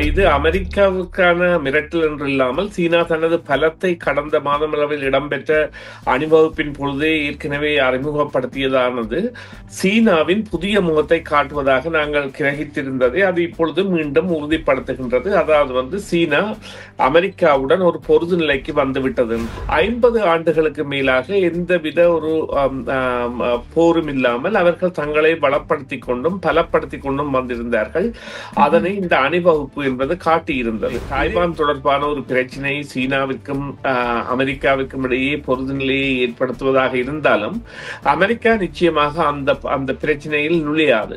இது அமெரிக்காவுக்கான மிரட்டல் என்று இல்லாமல் சீனா தனது பலத்தை கடந்த மாதமளவில் இடம்பெற்ற அணிவகுப்பின் பொழுதே ஏற்கனவே அறிமுகப்படுத்தியதானது சீனாவின் புதிய முகத்தை காட்டுவதாக நாங்கள் கிரகித்திருந்ததை அது இப்பொழுது மீண்டும் உறுதிப்படுத்துகின்றது. அதாவது சீனா அமெரிக்காவுடன் ஒரு பொருது நிலைக்கு வந்துவிட்டது. 50 ஆண்டுகளுக்கு மேலாக எந்தவித ஒரு போரும் இல்லாமல் அவர்கள் தங்களை பலப்படுத்திக் கொண்டும் பலப்படுத்திக் கொண்டும் வந்திருந்தார்கள். அதனை இந்த அணிவகுப்பு என்பது காட்டியிருந்தது. தாய்வான் தொடர்பான ஒரு பிரச்சனை சீனாவிற்கும் அமெரிக்காவிற்கும் இடையே பொருது நிலையை ஏற்படுத்துவதாக இருந்தாலும் அமெரிக்கா நிச்சயமாக அந்த பிரச்சனையில் நுழையாது.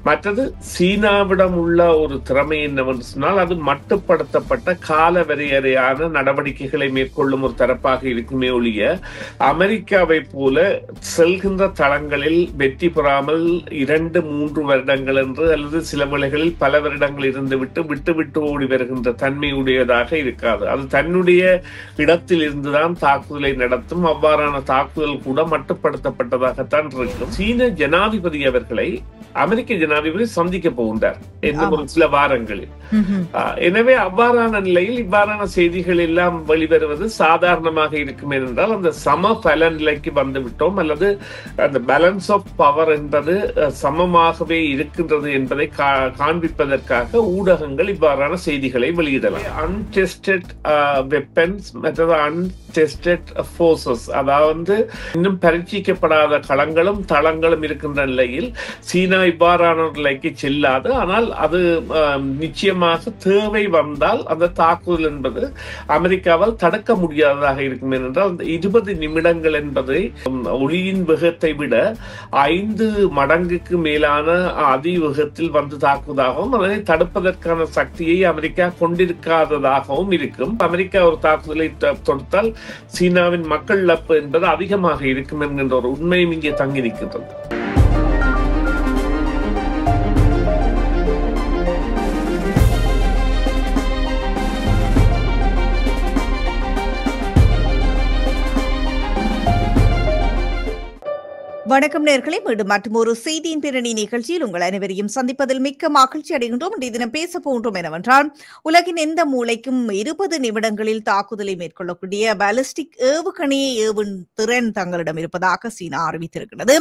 மற்றது சீனாவிடம் உள்ள ஒரு திறமை என்னவென்று சொன்னால் அது மட்டுப்படுத்தப்பட்ட கால வரையறையான நடவடிக்கைகளை மேற்கொள்ளும் ஒரு தரப்பாக இருக்குமே ஒழிய அமெரிக்காவை போல செல்கின்ற தளங்களில் வெற்றி பெறாமல் 2-3 வருடங்கள் என்று அல்லது சில வேளைகளில் பல வருடங்கள் இருந்து விட்டு ஓடி வருகின்ற தன்மையுடையதாக இருக்காது. அது தன்னுடைய இடத்தில் இருந்துதான் தாக்குதலை நடத்தும். அவ்வாறான தாக்குதல் கூட மட்டுப்படுத்தப்பட்டதாகத்தான் இருக்கும். சீன ஜனாதிபதி அவர்களை அமெரிக்க ஜனாதிபதி சந்திக்க போகின்றார் இன்னும் ஒரு சில வாரங்களில். எனவே அவ்வாறான நிலையில் இவ்வாறான செய்திகள் எல்லாம் வெளிவருவது சாதாரணமாக இருக்கும். என்றால் அந்த சம பல நிலைக்கு வந்துவிட்டோம் அல்லது அந்த பேலன்ஸ் ஆஃப் பவர் என்பது சமமாகவே இருக்கின்றது என்பதை காண்பிப்பதற்காக ஊடகங்கள் இவ்வாறான செய்திகளை வெளியிடலாம். அன்டெஸ்டட் வெப்பன்ஸ் மற்றது அன்டெஸ்டட் ஃபோர்சஸ், அதாவது இன்னும் பரீட்சிக்கப்படாத களங்களும் தளங்களும் இருக்கின்ற நிலையில் சீனா இவ்வாறான நிலைக்கு செல்லாது. ஆனால் அது நிச்சயமாக தேவை வந்தால் அந்த தாக்குதல் என்பது அமெரிக்காவால் தடுக்க முடியாததாக இருக்கும். என்றால் 20 நிமிடங்கள் என்பதை ஒளியின் வேகத்தை விட 5 மடங்குக்கு மேலான அதிவேகத்தில் வந்து தாக்குவதாகவும் அதனை தடுப்பதற்கான சக்தியை அமெரிக்கா கொண்டிருக்காததாகவும் இருக்கும். அமெரிக்கா ஒரு தாக்குதலை தொடுத்தால் சீனாவின் மக்கள் இழப்பு என்பது அதிகமாக இருக்கும் என்கின்ற ஒரு உண்மையும் இங்கே தங்கி நிற்கின்றது. வணக்கம் நேயர்களே, மீண்டும் மற்றும் ஒரு செய்தியின் பின்னணி நிகழ்ச்சியில் உங்கள் அனைவரையும் சந்திப்பதில் மிக்க மகிழ்ச்சி அடைகின்றோம். இன்றைய தினம் பேச போன்றோம் என்னவென்றால், உலகின் எந்த மூலைக்கும் 20 நிமிடங்களில் தாக்குதலை மேற்கொள்ளக்கூடிய பாலிஸ்டிக் ஏவுகணையை ஏவும் திறன் தங்களிடம் இருப்பதாக சீனா அறிவித்திருக்கிறது.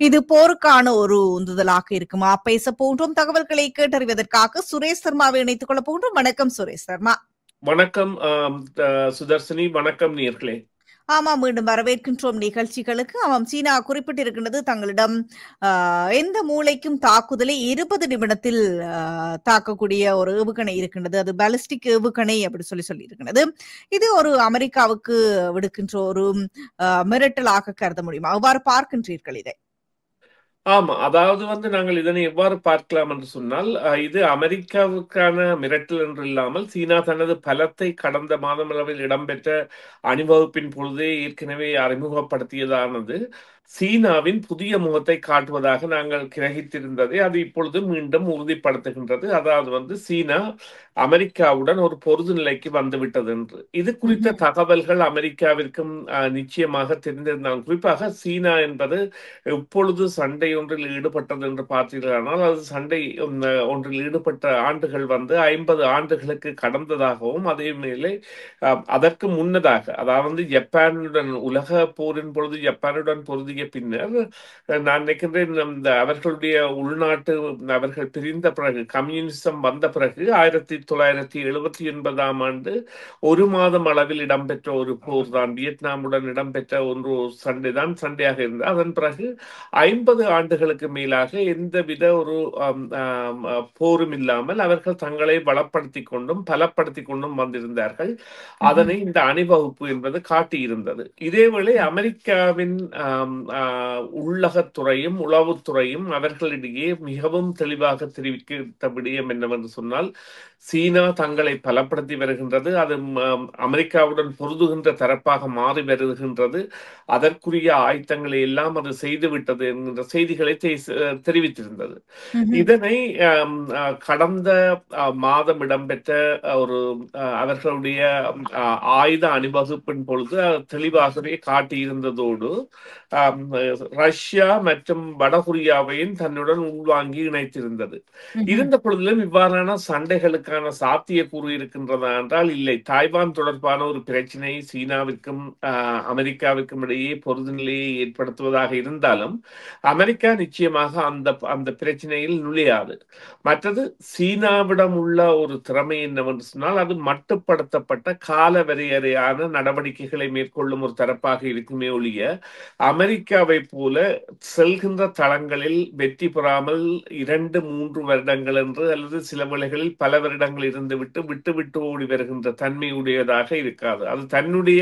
இது போருக்கான ஒரு உந்துதலாக இருக்குமா? பேச போன்றோம். தகவல்களை கேட்டறிவதற்காக சுரேஷ் சர்மாவை இணைத்துக் கொள்ள போன்றோம். வணக்கம் சுரேஷ் சர்மா. வணக்கம் சுதர்சினி. வணக்கம் நேயர்களே. ஆமாம், மீண்டும் வரவேற்கின்றோம் நிகழ்ச்சிகளுக்கு. ஆமாம், சீனா குறிப்பிட்டிருக்கின்றது தங்களிடம் எந்த மூளைக்கும் தாக்குதலை 20 நிமிடத்தில் தாக்கக்கூடிய ஒரு ஏவுகணை இருக்கின்றது. அது பாலிஸ்டிக் ஏவுகணை அப்படி சொல்லி இருக்கின்றது. இது ஒரு அமெரிக்காவுக்கு விடுக்கின்ற ஒரு மிரட்டலாக கருத முடியுமா? அவ்வாறு பார்க்கின்றீர்கள் இதை? ஆமா, அதாவது நாங்கள் இதனை எவ்வாறு பார்க்கலாம் என்று சொன்னால், இது அமெரிக்காவுக்கான மிரட்டல் என்று இல்லாமல் சீனா தனது பலத்தை கடந்த மாதமளவில் இடம்பெற்ற அணிவகுப்பின் பொழுதே ஏற்கனவே அறிமுகப்படுத்தியதானது சீனாவின் புதிய முகத்தை காட்டுவதாக நாங்கள் கிரகித்திருந்ததை அது இப்பொழுது மீண்டும் உறுதிப்படுத்துகின்றது. அதாவது சீனா அமெரிக்காவுடன் ஒரு பொருது நிலைக்கு வந்துவிட்டது என்று. இது குறித்த தகவல்கள் அமெரிக்காவிற்கும் நிச்சயமாக தெரிந்திருந்தாலும், குறிப்பாக சீனா என்பது எப்பொழுது சண்டை ஒன்றில் ஈடுபட்டது என்று பார்த்தீர்களானால் அது சண்டை ஒன்றில் ஈடுபட்ட ஆண்டுகள் 50 ஆண்டுகளுக்கு கடந்ததாகவும் அதே மேலே அதற்கு முன்னதாக அதாவது ஜப்பானுடன் உலக போரின் பொழுது ஜப்பானுடன் பொருதிய பின்னர் நான் நினைக்கின்றேன் அவர்களுடைய உள்நாட்டு அவர்கள் பிரிந்த பிறகு கம்யூனிசம் வந்த பிறகு 1979 ஆண்டு 1 மாதம் அளவில் இடம்பெற்ற ஒரு போர் தான் வியட்நாமுடன் இடம்பெற்ற ஒரு சண்டையாக இருந்தது. அதன் பிறகு 50 ஆண்டுகளுக்கு மேலாக எந்தவித ஒரு போரும் இல்லாமல் அவர்கள் தங்களை பலப்படுத்திக் கொண்டும் பலப்படுத்திக் கொண்டும் வந்திருந்தார்கள். அதனை இந்த அணிவகுப்பு என்பது காட்டியிருந்தது. இதேவேளை அமெரிக்காவின் உள்ளகத்துறையும் உளவுத்துறையும் அவர்களிடையே மிகவும் தெளிவாக தெரிவித்த விடயம் என்னவென்று சொன்னால், சீனா தங்களை பலப்படுத்தி வருகின்றது, அது அமெரிக்காவுடன் பொருதுகின்ற தரப்பாக மாறி வருகின்றது, அதற்குரிய ஆயத்தங்களை எல்லாம் அது செய்துவிட்டது என்கின்ற செய்தி செய்திகளை தெரிவித்திருந்தது. இதனை கடந்த மாதம் இடம்பெற்ற ஒரு அவர்களுடைய ஆயுத அணிவகுப்பின் பொழுது தெளிவாகவே காட்டியிருந்ததோடு ரஷ்யா மற்றும் வடகொரியாவையும் தன்னுடன் உள்வாங்கி இணைத்திருந்தது. இருந்த பொழுதிலும் இவ்வாறான சண்டைகளுக்கான சாத்தியக்கூறு இருக்கின்றதா என்றால் இல்லை. தாய்வான் தொடர்பான ஒரு பிரச்சனை சீனாவிற்கும் அமெரிக்காவிற்கும் இடையே பொருது நிலையை ஏற்படுத்துவதாக இருந்தாலும் அமெரிக்கா நிச்சயமாக அந்த பிரச்சனையில் நுழையாது. மற்றது சீனாவிடம் உள்ள ஒரு திறமை என்னவென்று சொன்னால் அது மட்டுப்படுத்தப்பட்ட கால வரையறையான நடவடிக்கைகளை மேற்கொள்ளும் ஒரு தரப்பாக இருக்குமே ஒழிய அமெரிக்காவை போல செல்கின்ற தளங்களில் வெற்றி பெறாமல் 2-3 வருடங்கள் என்று அல்லது சில வேளைகளில் பல வருடங்கள் இருந்து விட்டு ஓடி வருகின்ற தன்மையுடையதாக இருக்காது. அது தன்னுடைய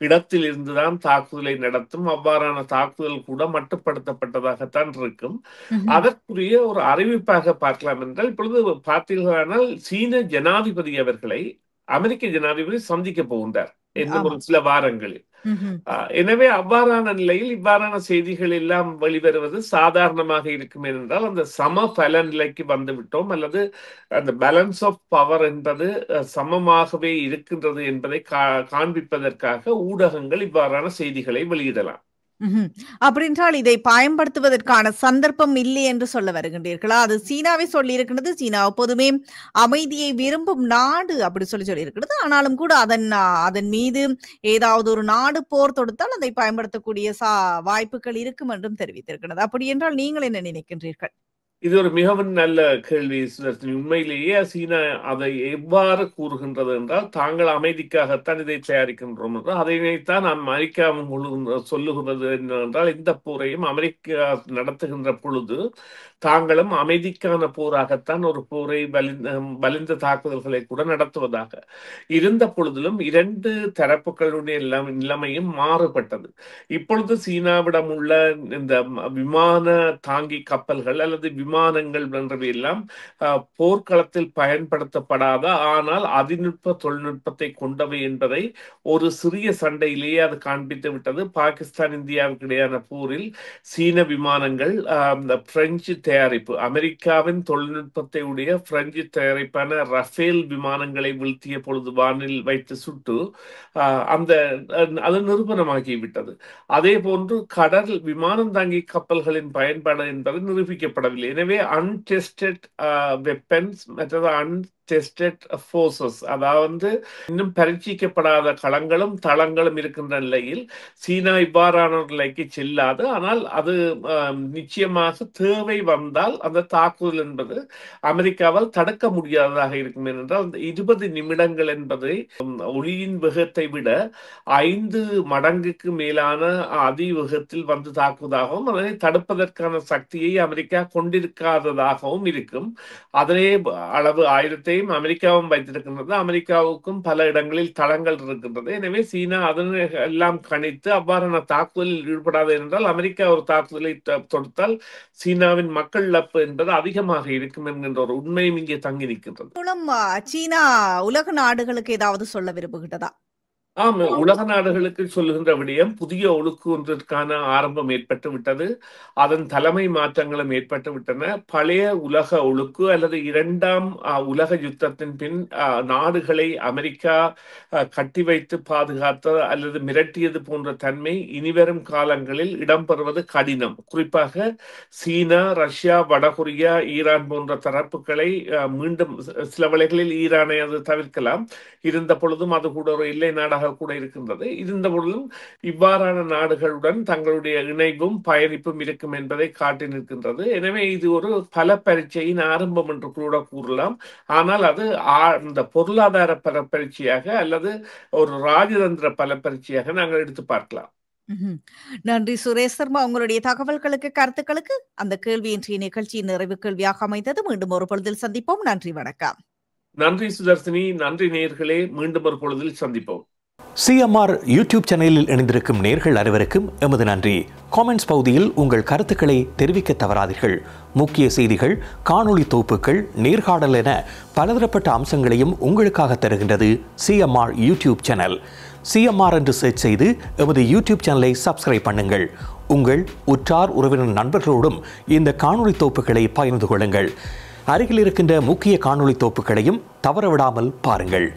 இடத்தில் இருந்துதான் தாக்குதலை நடத்தும். அவ்வாறான தாக்குதல் கூட மட்டுப்படுத்தப்பட்டதாகத்தான் இருக்கும். அதற்குரிய ஒரு அறிவிப்பாக பார்க்கலாம் என்றால் இப்பொழுது பார்த்தீர்களானால் சீன ஜனாதிபதி அவர்களை அமெரிக்க ஜனாதிபதி சந்திக்க போகின்றார் இன்னும் ஒரு சில வாரங்களில். எனவே அவ்வாறான நிலையில் இவ்வாறான செய்திகள் எல்லாம் வெளிவருவது சாதாரணமாக இருக்கும் என்றால் அந்த சம பல நிலைக்கு வந்துவிட்டோம் அல்லது அந்த பேலன்ஸ் ஆஃப் பவர் என்பது சமமாகவே இருக்கின்றது என்பதை காண்பிப்பதற்காக ஊடகங்கள் இவ்வாறான செய்திகளை வெளியிடலாம். அப்படின்றால் இதை பயன்படுத்துவதற்கான சந்தர்ப்பம் இல்லை என்று சொல்ல வருகின்றீர்களா? அது சீனாவை சொல்லி இருக்கின்றது. சீனா எப்போதுமே அமைதியை விரும்பும் நாடு அப்படி சொல்லி இருக்கிறது. ஆனாலும் கூட அதன் மீது ஏதாவது ஒரு நாடு போர் தொடுத்தால் அதை பயன்படுத்தக்கூடிய வாய்ப்புகள் இருக்கும் என்றும் தெரிவித்திருக்கிறது. அப்படி என்றால் நீங்கள் என்ன நினைக்கின்றீர்கள்? இது ஒரு மிகவும் நல்ல கேள்வி சுதர்ஷினி. உண்மையிலேயே சீனா அதை எவ்வாறு கூறுகின்றது என்றால் தாங்கள் அமைதிக்காகத்தான் இதை தயாரிக்கின்றோம் என்றால் அதனைத்தான் அமெரிக்காவும் சொல்லுகிறது என்னவென்றால் இந்த போரையும் அமெரிக்கா நடத்துகின்ற பொழுது தாங்களும் அமைதிக்கான போராகத்தான் ஒரு போரை வலிந்த தாக்குதல்களை கூட நடத்துவதாக இருந்த பொழுதிலும் 2 தரப்புகளுடைய நிலைமையும் மாறுபட்டது. இப்பொழுது சீனாவிடம் உள்ள இந்த விமான தாங்கி கப்பல்கள் அல்லது விமானங்கள் என்றவையெல்லாம் போர்க்களத்தில் பயன்படுத்தப்படாத ஆனால் அதிநுட்ப தொழில்நுட்பத்தை கொண்டவை என்பதை ஒரு சிறிய சண்டையிலேயே அது காண்பித்து விட்டது. பாகிஸ்தான் இந்தியாவுக்கு இடையான போரில் சீன விமானங்கள் பிரெஞ்சு தயாரிப்பு அமெரிக்காவின் தொழில்நுட்பத்தை உடைய பிரெஞ்சு தயாரிப்பான ரஃபேல் விமானங்களை வீழ்த்திய பொழுது வானில் வைத்து சுட்டு அது நிரூபணமாகிவிட்டது. அதே போன்று கடல் விமானம் தாங்கி கப்பல்களின் பயன்பாடு என்பது நிரூபிக்கப்படவில்லை. எனவே அன்டெஸ்டட் வெப்பன்ஸ் மற்றது அன்டெஸ்டட் ஃபோர்சஸ் அதாவது இன்னும் பரீட்சிக்கப்படாத களங்களும் தளங்களும் இருக்கின்ற நிலையில் சீனா இவ்வாறான நிலைக்கு செல்லாது. ஆனால் அது நிச்சயமாக தேவை வந்தால் அந்த தாக்குதல் என்பது அமெரிக்காவால் தடுக்க முடியாததாக இருக்கும். ஏனென்றால் அந்த 20 நிமிடங்கள் என்பதை ஒளியின் வேகத்தை விட 5 மடங்குக்கு மேலான அதிவேகத்தில் வந்து தாக்குவதாகவும் அதனை தடுப்பதற்கான சக்தியை அமெரிக்கா கொண்டிருக்காததாகவும் இருக்கும். அதே அளவு ஆயுதத்தையும் அமெரிக்காவும் வைத்திருக்கின்றது. அமெரிக்காவுக்கும் பல இடங்களில் தளங்கள் இருக்கின்றது. எனவே சீனா அதனை எல்லாம் கணித்து அவ்வாறான தாக்குதலில் ஈடுபடாது என்றால் அமெரிக்கா ஒரு தாக்குதலை தொடுத்தால் சீனாவின் மக்கள் இழப்பு என்பது அதிகமாக இருக்கும் என்கின்ற ஒரு உண்மையும் இங்கே தங்கி நிற்கின்றது. சீனா உலக நாடுகளுக்கு ஏதாவது சொல்ல விரும்புகின்றதா? உலக நாடுகளுக்கு சொல்லுகின்ற விடயம் புதிய ஒழுக்கு ஒன்றிற்கான ஆரம்பம் ஏற்பட்டு விட்டது. அதன் தலைமை மாற்றங்களும் ஏற்பட்டு விட்டன. பழைய உலக ஒழுக்கு அல்லது 2ஆம் உலக யுத்தத்தின் பின் நாடுகளை அமெரிக்கா கட்டி வைத்து பாதுகாத்த அல்லது மிரட்டியது போன்ற தன்மை இனிவரும் காலங்களில் இடம்பெறுவது கடினம். குறிப்பாக சீனா, ரஷ்யா, வடகொரியா, ஈரான் போன்ற தரப்புகளை மீண்டும் சில வேளைகளில் ஈரானை அது தவிர்க்கலாம். இருந்த பொழுதும் அது கூட ஒரு எல்லை நாடாக கூட இருக்கின்றது. இருந்த பொழுதும் இவ்வாறான நாடுகளுடன் தங்களுடைய இணைவும் பயணிப்பும் இருக்கும் என்பதை காட்டி நிற்கின்றது. எனவே இது ஒரு பல பரீட்சையின் ஆரம்பம் என்று கூட கூறலாம். ஆனால் அது இந்த பொருளாதார பல பரீட்சையாக அல்லது ஒரு ராஜதந்திர பல பரீட்சையாக நாங்கள் எடுத்து பார்க்கலாம். நன்றி சுரேஷ் சர்மா, உங்களுடைய தகவல்களுக்கு கருத்துக்களுக்கு. அந்த கேள்வி இன்றைய நிகழ்ச்சியின் நிறைவு கேள்வியாக அமைந்தது. மீண்டும் ஒரு பொழுதில் சந்திப்போம். நன்றி, வணக்கம். நன்றி சுதர்ஷினி, நன்றி நேயர்களே, மீண்டும் ஒரு பொழுதில் சந்திப்போம். சிஎம்ஆர் யூடியூப் சேனலில் இணைந்திருக்கும் நேயர்கள் அனைவருக்கும் எமது நன்றி. காமெண்ட்ஸ் பகுதியில் உங்கள் கருத்துக்களை தெரிவிக்க தவறாதீர்கள். முக்கிய செய்திகள், காணொளி தொகுப்புகள், நேர்காணல் என பலதரப்பட்ட அம்சங்களையும் உங்களுக்காக தருகின்றது சிஎம்ஆர் யூடியூப் சேனல். சிஎம்ஆர் என்று சர்ச் செய்து எமது யூடியூப் சேனலை சப்ஸ்கிரைப் பண்ணுங்கள். உங்கள் உற்றார் உறவினர் நண்பர்களோடும் இந்த காணொளி தொகுப்புகளை பகிர்ந்து கொள்ளுங்கள். அருகில் இருக்கின்ற முக்கிய காணொளி தொகுப்புகளையும் தவறவிடாமல் பாருங்கள்.